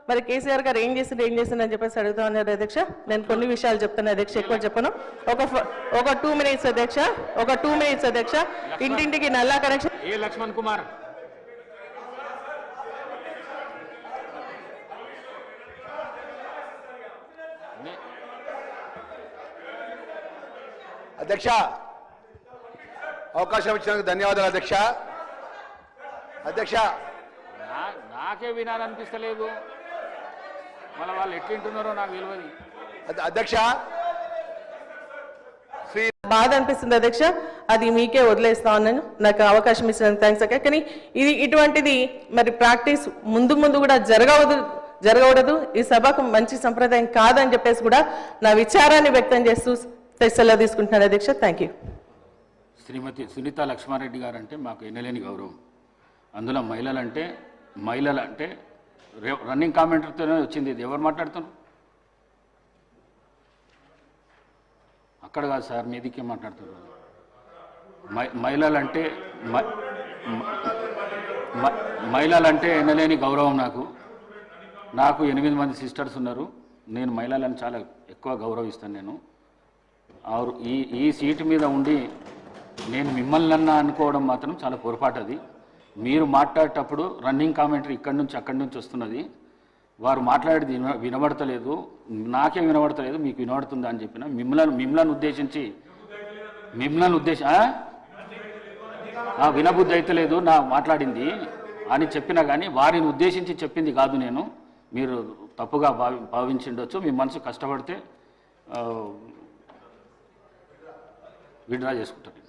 మరి కేసీఆర్ గారు ఏం చేసిండు అని చెప్పేసి అడుగుతా ఉన్నారు అధ్యక్ష. నేను కొన్ని విషయాలు చెప్తాను అధ్యక్ష, ఎక్కువ చెప్పను. ఒక 2 minutes అధ్యక్ష, ఒక 2 minutes అధ్యక్ష. ఇంటింటికి నల్లా కనెక్షన్. ఏ లక్ష్మణ్ కుమార్ అధ్యక్ష, అవకాశం ఇచ్చినందుకు ధన్యవాదాలు అధ్యక్ష. అధ్యక్ష, నాకే వినాలనిపిస్తలేదు, మళ్ళీ వాళ్ళు ఎట్లుంటున్నారో నాకు తెలియదు. అధ్యక్ష, బాధ అనిపిస్తుంది అధ్యక్ష, అది మీకే వదిలేస్తా ఉన్నాను. నాకు అవకాశం ఇచ్చినందుకు థ్యాంక్స్ అక్క. కానీ ఇది ఇటువంటిది మరి ప్రాక్టీస్ ముందు కూడా జరగకూడదు. ఈ సభకు మంచి సంప్రదాయం కాదని చెప్పేసి కూడా నా విచారాన్ని వ్యక్తం చేస్తూ సెలవు తీసుకుంటున్నాను అధ్యక్ష. Thank you. శ్రీమతి సునీత లక్ష్మారెడ్డి గారు అంటే మాకు ఎన్నలేని గౌరవం. అందులో మహిళలంటే రన్నింగ్ కామెంటర్తోనే వచ్చింది. ఇది ఎవరు మాట్లాడుతున్నారు? అక్కడ కాదు సార్, మీదికే మాట్లాడుతున్నారు. మహిళలంటే ఎన్నలేని గౌరవం నాకు 8 మంది సిస్టర్స్ ఉన్నారు. నేను మహిళలను చాలా ఎక్కువ గౌరవిస్తాను. నేను ఈ సీటు మీద ఉండి నేను మిమ్మల్ని అనుకోవడం మాత్రం చాలా పొరపాటు. అది మీరు మాట్లాడేటప్పుడు రన్నింగ్ కామెంటరీ ఇక్కడి నుంచి అక్కడి నుంచి వస్తున్నది. వారు మాట్లాడేది వినబడతలేదు, నాకే వినబడతలేదు, మీకు వినబడుతుందా అని చెప్పిన. మిమ్మల్ని ఉద్దేశించి వినబుద్ధి అయితే లేదు నా మాట్లాడింది అని చెప్పినా కానీ వారిని ఉద్దేశించి చెప్పింది కాదు నేను. మీరు తప్పుగా భావించిండొచ్చు. మీ మనసు కష్టపడితే విడ్రా చేసుకుంటారు.